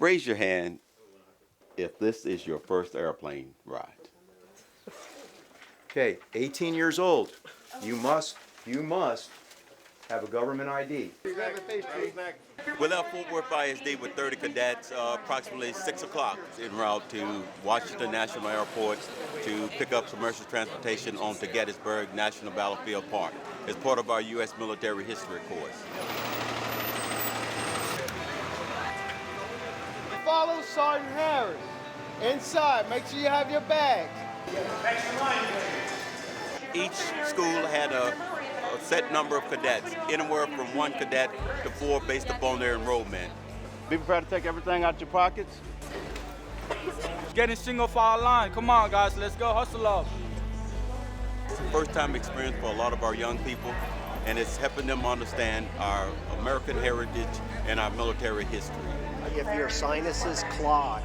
Raise your hand if this is your first airplane ride. Okay, 18 years old. You must have a government ID. We left Fort Worth ISD with 30 cadets approximately 6 o'clock en route to Washington National Airport to pick up commercial transportation onto Gettysburg National Battlefield Park as part of our U.S. military history course. Follow Sergeant Harris. Inside, make sure you have your bags. Each school had a set number of cadets, anywhere from 1 cadet to 4 based upon their enrollment. Be prepared to take everything out your pockets. Get in single file line. Come on, guys, let's go hustle up. It's a first-time experience for a lot of our young people, and it's helping them understand our American heritage and our military history. If your sinuses clog,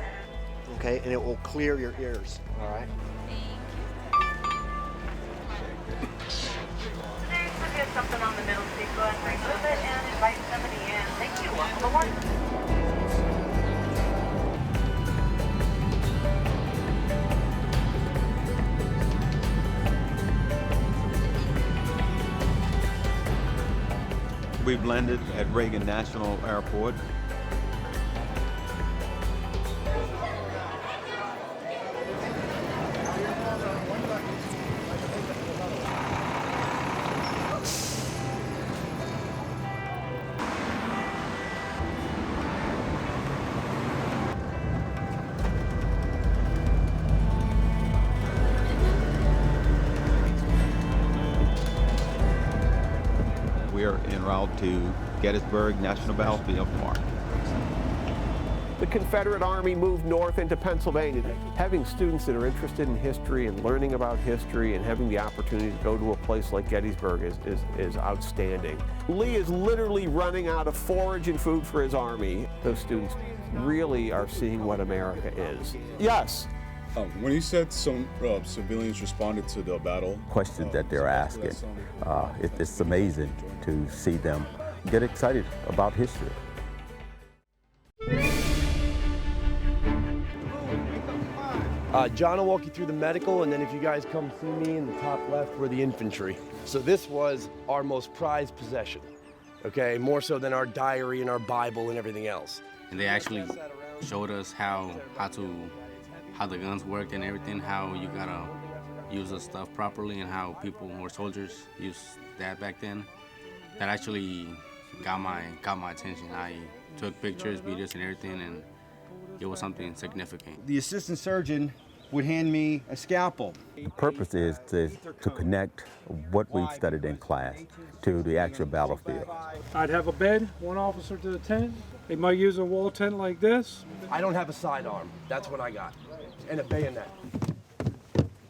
okay, and it will clear your ears, all right? Get something on the middle seat, go ahead and remove it and invite somebody in. Thank you. Welcome aboard. We've landed at Reagan National Airport. We are en route to Gettysburg National Battlefield Park. The Confederate Army moved north into Pennsylvania. Having students that are interested in history and learning about history and having the opportunity to go to a place like Gettysburg is outstanding. Lee is literally running out of forage and food for his army. Those students really are seeing what America is. Yes? When you said some civilians responded to the battle. Questions that they're asking, it's amazing to see them get excited about history. John will walk you through the medical, and then if you guys come see me in the top left, we're the infantry. So this was our most prized possession, okay? More so than our diary and our Bible and everything else. And they actually showed us how the guns worked and everything, how you gotta use the stuff properly, and how people or soldiers used that back then. That actually got my attention. I took pictures, videos, and everything, and it was something significant. The assistant surgeon would hand me a scalpel. The purpose is to connect what we've studied in class to the actual battlefield. I'd have a bed, one officer to the tent. They might use a wall tent like this. I don't have a sidearm. That's what I got. And a bayonet.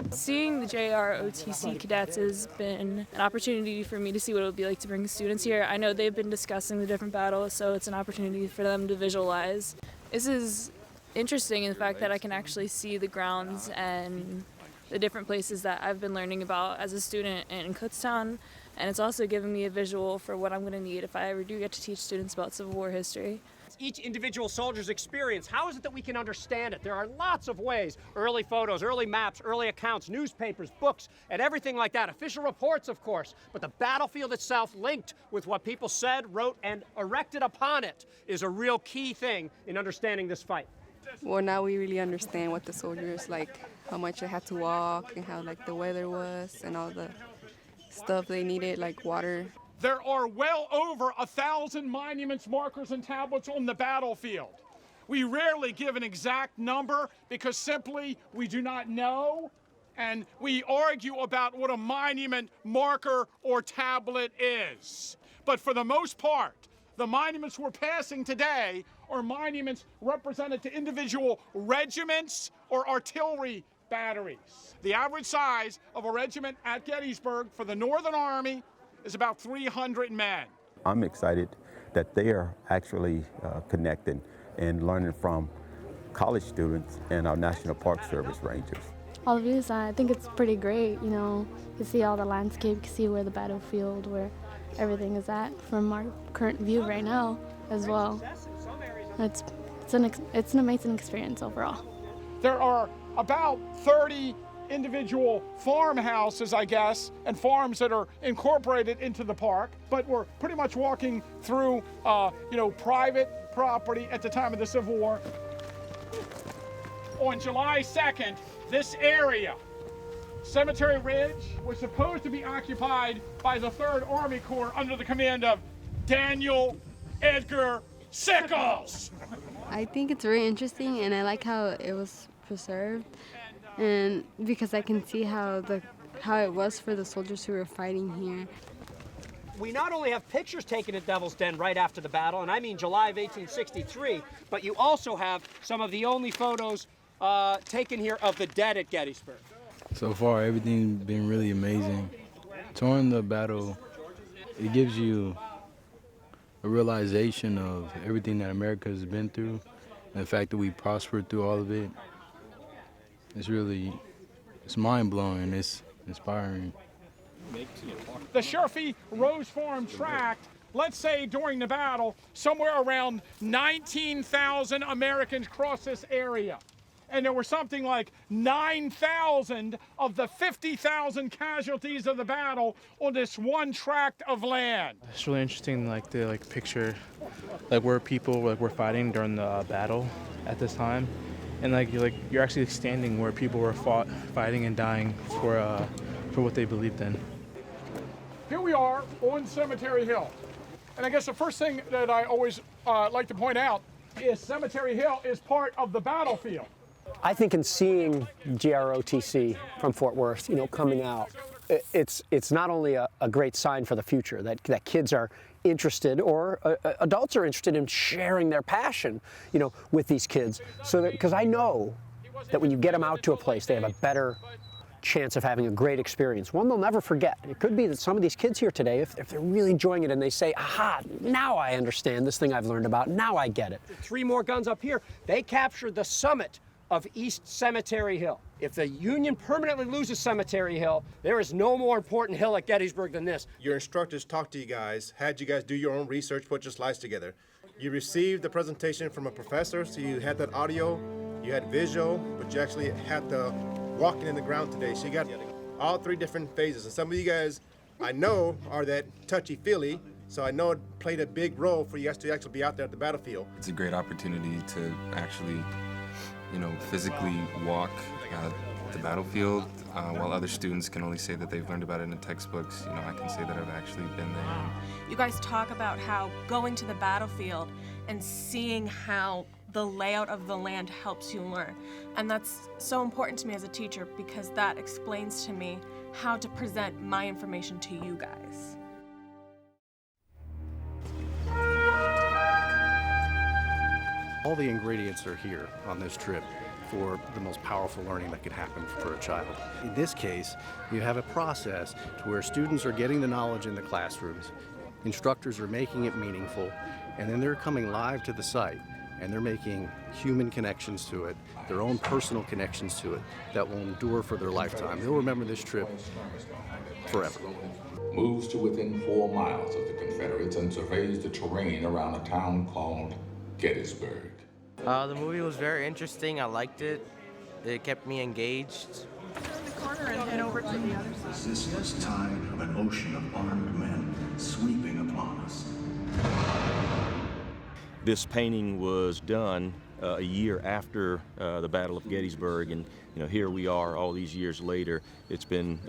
Seeing the JROTC cadets has been an opportunity for me to see what it would be like to bring students here. I know they've been discussing the different battles, so it's an opportunity for them to visualize. This is interesting in the fact that I can actually see the grounds and the different places that I've been learning about as a student in Kutztown, and it's also given me a visual for what I'm going to need if I ever do get to teach students about Civil War history. Each individual soldier's experience, how is it that we can understand it? There are lots of ways. Early photos, early maps, early accounts, newspapers, books, and everything like that. Official reports, of course. But the battlefield itself, linked with what people said, wrote, and erected upon it, is a real key thing in understanding this fight. Well, now we really understand what the soldiers, like, how much they had to walk and how, like, the weather was and all the stuff they needed, like water. There are well over 1,000 monuments, markers, and tablets on the battlefield. We rarely give an exact number because simply we do not know, and we argue about what a monument, marker, or tablet is. But for the most part, the monuments we're passing today are monuments represented to individual regiments or artillery batteries. The average size of a regiment at Gettysburg for the Northern Army is about 300 men. I'm excited that they are actually connecting and learning from college students and our National Park Service Rangers. All of these, I think it's pretty great, you know, you see all the landscape, you see where the battlefield, where everything is at from our current view right now as well. It's it's an amazing experience overall. There are about 30 individual farmhouses, I guess, and farms that are incorporated into the park, but we're pretty much walking through, private property at the time of the Civil War. On July 2nd, this area, Cemetery Ridge, was supposed to be occupied by the 3rd Army Corps under the command of Daniel Edgar Sickles. I think it's very interesting, and I like how it was preserved, and because I can see how it was for the soldiers who were fighting here. We not only have pictures taken at Devil's Den right after the battle, and I mean July of 1863, but you also have some of the only photos taken here of the dead at Gettysburg. So far, everything's been really amazing. Touring the battle, it gives you a realization of everything that America has been through, and the fact that we prospered through all of it. It's mind-blowing, it's inspiring. The Sherfy Rose Farm tract, let's say during the battle, somewhere around 19,000 Americans crossed this area. And there were something like 9,000 of the 50,000 casualties of the battle on this one tract of land. It's really interesting, the picture, where people were fighting during the battle at this time, and you're actually standing where people were fighting and dying for what they believed in. Here we are on Cemetery Hill, and I guess the first thing that I always like to point out is Cemetery Hill is part of the battlefield. I think in seeing JROTC from Fort Worth, coming out, it's not only a great sign for the future that kids are interested, or adults are interested in sharing their passion, with these kids. So because I know that when you get them out to a place, they have a better chance of having a great experience, one they'll never forget. It could be that some of these kids here today, if they're really enjoying it and they say, aha, now I understand this thing I've learned about, now I get it. 3 more guns up here. They captured the summit of East Cemetery Hill. If the Union permanently loses Cemetery Hill, there is no more important hill at Gettysburg than this. Your instructors talked to you guys, had you guys do your own research, put your slides together. You received the presentation from a professor, so you had that audio, you had visual, but you actually had the walking in the ground today. So you got all 3 different phases. And some of you guys, I know, are that touchy-feely, so I know it played a big role for you guys to actually be out there at the battlefield. It's a great opportunity to actually physically walk the battlefield, while other students can only say that they've learned about it in the textbooks. I can say that I've actually been there. You guys talk about how going to the battlefield and seeing how the layout of the land helps you learn. And that's so important to me as a teacher, because that explains to me how to present my information to you guys. All the ingredients are here on this trip for the most powerful learning that could happen for a child. In this case, you have a process to where students are getting the knowledge in the classrooms, instructors are making it meaningful, and then they're coming live to the site and they're making human connections to it, their own personal connections to it that will endure for their lifetime. They'll remember this trip forever. Moves to within 4 miles of the Confederates and surveys the terrain around a town called Gettysburg. The movie was very interesting. I liked it. It kept me engaged. Turn the corner and head over to the other side. Resistless tide of an ocean of armed men sweeping upon us. This painting was done a year after the Battle of Gettysburg, and here we are all these years later. It's been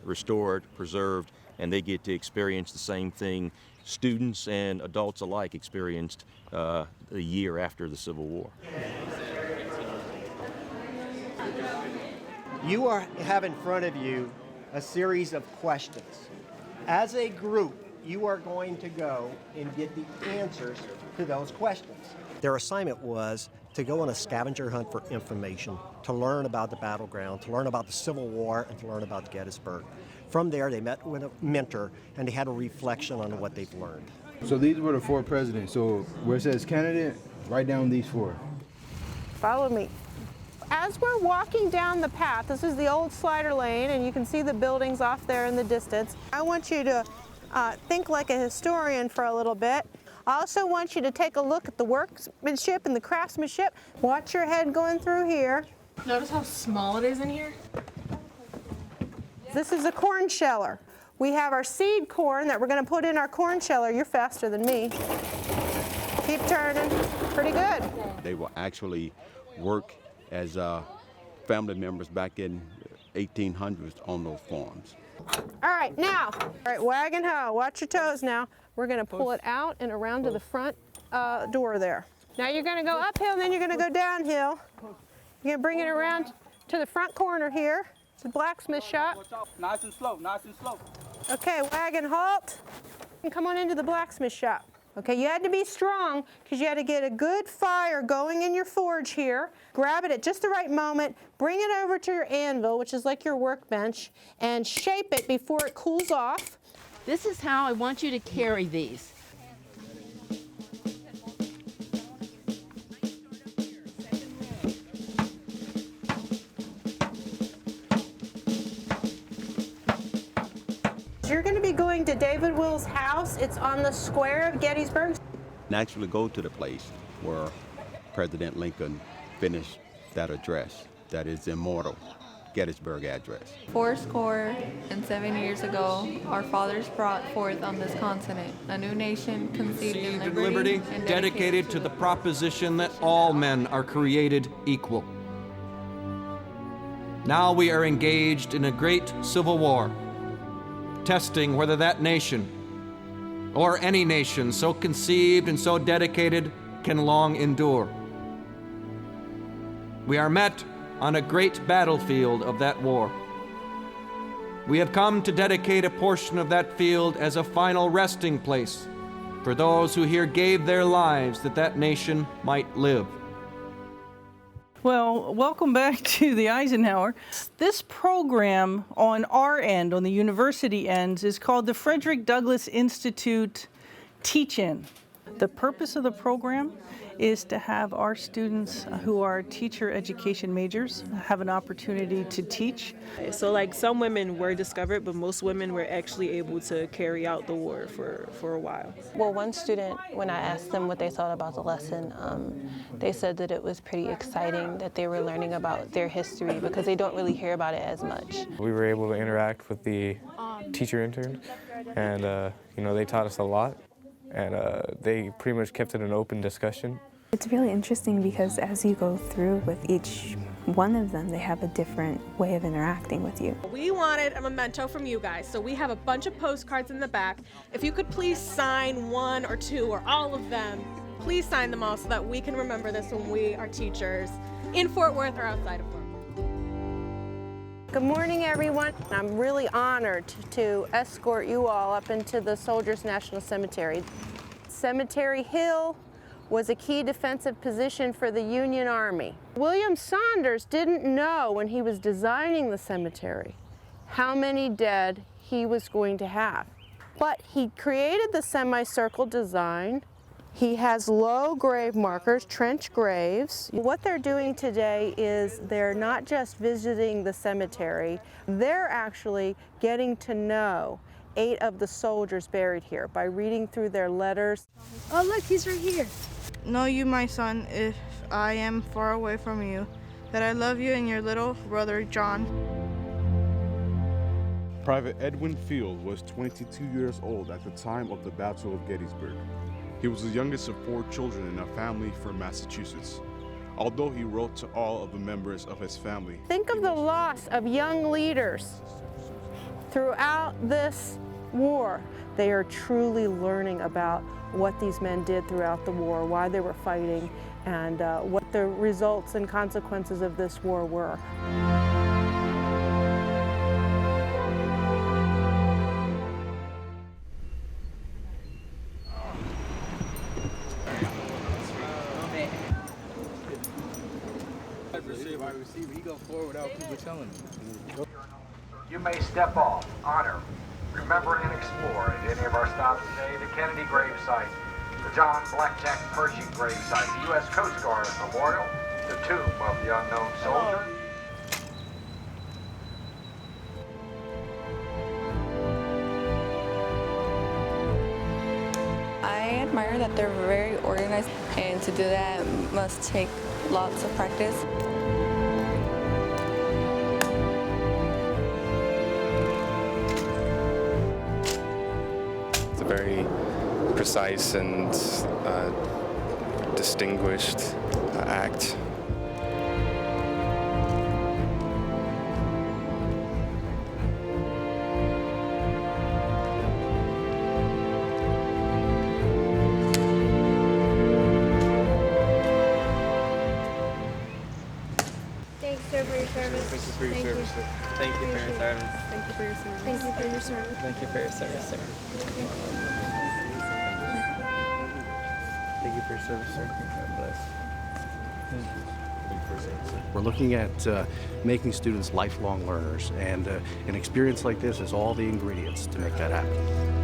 restored, preserved, and they get to experience the same thing students and adults alike experienced a year after the Civil War. You have in front of you a series of questions. As a group, you are going to go and get the answers to those questions. Their assignment was to go on a scavenger hunt for information, to learn about the battleground, to learn about the Civil War, and to learn about Gettysburg. From there, they met with a mentor, and they had a reflection on what they've learned. So these were the 4 presidents. So where it says candidate, write down these 4. Follow me. As we're walking down the path, this is the old Slider Lane, and you can see the buildings off there in the distance. I want you to think like a historian for a little bit. I also want you to take a look at the workmanship and the craftsmanship. Watch your head going through here. Notice how small it is in here? This is a corn sheller. We have our seed corn that we're going to put in our corn sheller. You're faster than me. Keep turning. Pretty good. They will actually work as family members back in 1800s on those farms. All right, now, wagon hoe. Watch your toes now. We're going to pull it out and around to the front door there. Now you're going to go uphill and then you're going to go downhill. You're going to bring it around to the front corner here. It's a blacksmith shop. Nice and slow, nice and slow. Okay, wagon halt. And come on into the blacksmith shop. Okay, you had to be strong because you had to get a good fire going in your forge here. Grab it at just the right moment, bring it over to your anvil, which is like your workbench, and shape it before it cools off. This is how I want you to carry these. You're going to be going to David Will's house. It's on the square of Gettysburg. And actually go to the place where President Lincoln finished that address that is immortal, Gettysburg Address. 77 years ago, our fathers brought forth on this continent a new nation conceived in liberty and dedicated to the proposition that all men are created equal. Now we are engaged in a great civil war, testing whether that nation, or any nation so conceived and so dedicated, can long endure. We are met on a great battlefield of that war. We have come to dedicate a portion of that field as a final resting place for those who here gave their lives that that nation might live. Well, welcome back to the Eisenhower. This program on our end, on the university ends, is called the Frederick Douglass Institute Teach-In. The purpose of the program is to have our students who are teacher education majors have an opportunity to teach. So like some women were discovered, but most women were actually able to carry out the war for a while. Well, one student, when I asked them what they thought about the lesson, they said that it was pretty exciting that they were learning about their history because they don't really hear about it as much. We were able to interact with the teacher intern, and they taught us a lot, and they pretty much kept it an open discussion. It's really interesting because as you go through with each one of them, they have a different way of interacting with you. We wanted a memento from you guys, so we have a bunch of postcards in the back. If you could please sign one or two or all of them, please sign them all so that we can remember this when we are teachers in Fort Worth or outside of Fort Worth. Good morning, everyone. I'm really honored to escort you all up into the Soldiers National Cemetery. Cemetery Hill was a key defensive position for the Union Army. William Saunders didn't know when he was designing the cemetery how many dead he was going to have. But he created the semicircle design. He has low grave markers, trench graves. What they're doing today is they're not just visiting the cemetery, they're actually getting to know 8 of the soldiers buried here by reading through their letters. Oh look, he's right here. Know you, my son, if I am far away from you, that I love you and your little brother, John. Private Edwin Field was 22 years old at the time of the Battle of Gettysburg. He was the youngest of 4 children in a family from Massachusetts. Although he wrote to all of the members of his family. Think of the loss of young leaders throughout this war. They are truly learning about what these men did throughout the war, why they were fighting, and what the results and consequences of this war were. You may step off, honor, remember and explore at any of our stops today: the Kennedy gravesite, the John Blackjack Pershing gravesite, the U.S. Coast Guard Memorial, the tomb of the unknown soldier. I admire that they're very organized, and to do that must take lots of practice. It's a very precise and distinguished act. Thanks, sir, for your service. Thank you for your service, sir. Thank you for your service. Thank you for your service. Thank you for your service. Thank you for your service, sir. Thank you for your service, sir. God bless. Thank you. We're looking at making students lifelong learners, and an experience like this is all the ingredients to make that happen.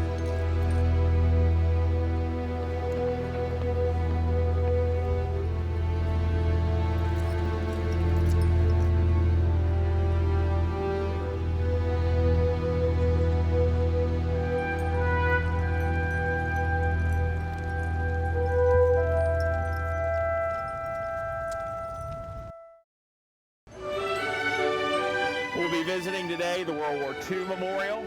We'll be visiting today the World War II Memorial,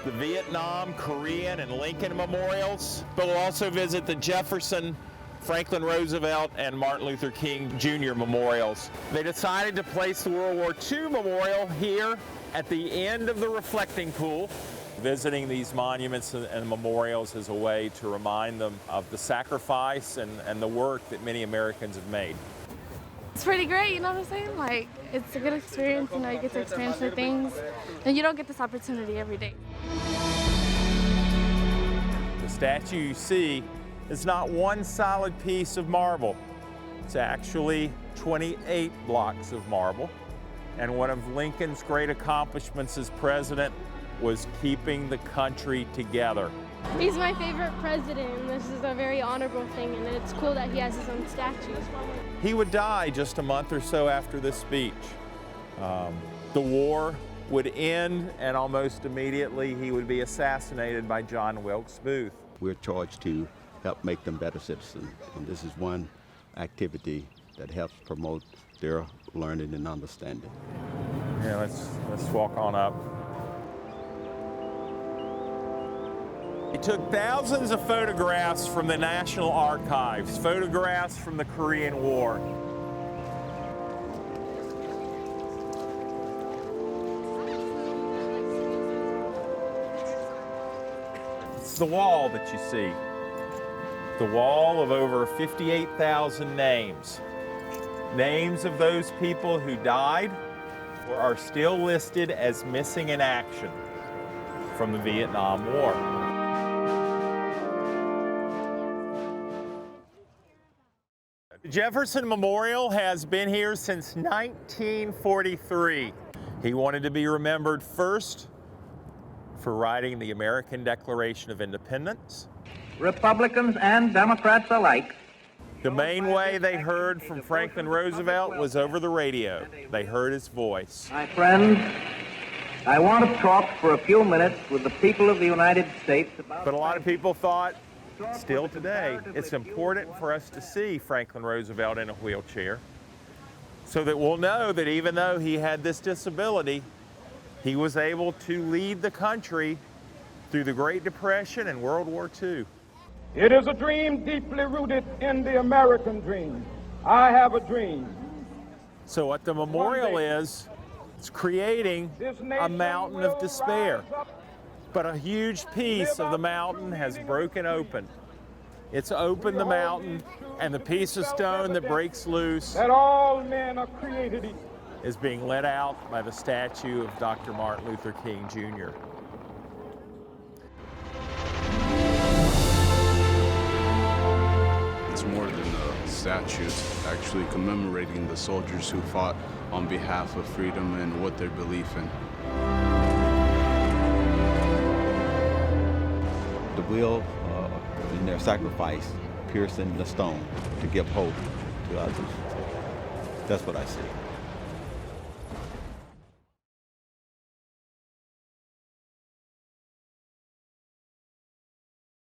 the Vietnam, Korean, and Lincoln Memorials, but we'll also visit the Jefferson, Franklin Roosevelt, and Martin Luther King Jr. Memorials. They decided to place the World War II Memorial here at the end of the reflecting pool. Visiting these monuments and memorials is a way to remind them of the sacrifice and the work that many Americans have made. It's pretty great, you know what I'm saying? Like, it's a good experience, you know, you get to experience new things, and you don't get this opportunity every day. The statue you see is not one solid piece of marble. It's actually 28 blocks of marble. And one of Lincoln's great accomplishments as president was keeping the country together. He's my favorite president, and this is a very honorable thing, and it's cool that he has his own statue. He would die just a month or so after this speech. The war would end, and almost immediately he would be assassinated by John Wilkes Booth. We're charged to help make them better citizens, and this is one activity that helps promote their learning and understanding. Yeah, let's walk on up. He took thousands of photographs from the National Archives, photographs from the Korean War. It's the wall that you see. The wall of over 58,000 names. Names of those people who died or are still listed as missing in action from the Vietnam War. The Jefferson Memorial has been here since 1943. He wanted to be remembered first for writing the American Declaration of Independence. Republicans and Democrats alike. The main way they heard from Franklin Roosevelt was over the radio. They heard his voice. My friends, I want to talk for a few minutes with the people of the United States about... But a lot of people thought, still today, it's important for us to see Franklin Roosevelt in a wheelchair so that we'll know that even though he had this disability, he was able to lead the country through the Great Depression and World War II. It is a dream deeply rooted in the American dream. I have a dream. So what the memorial is, it's creating a mountain of despair. But a huge piece of the mountain has broken open. It's opened the mountain, and the piece of stone that breaks loose that all men are created equal is being let out by the statue of Dr. Martin Luther King Jr. It's more than a statue, it's actually commemorating the soldiers who fought on behalf of freedom and what they believe in. The will in their sacrifice piercing the stone to give hope to others. That's what I see.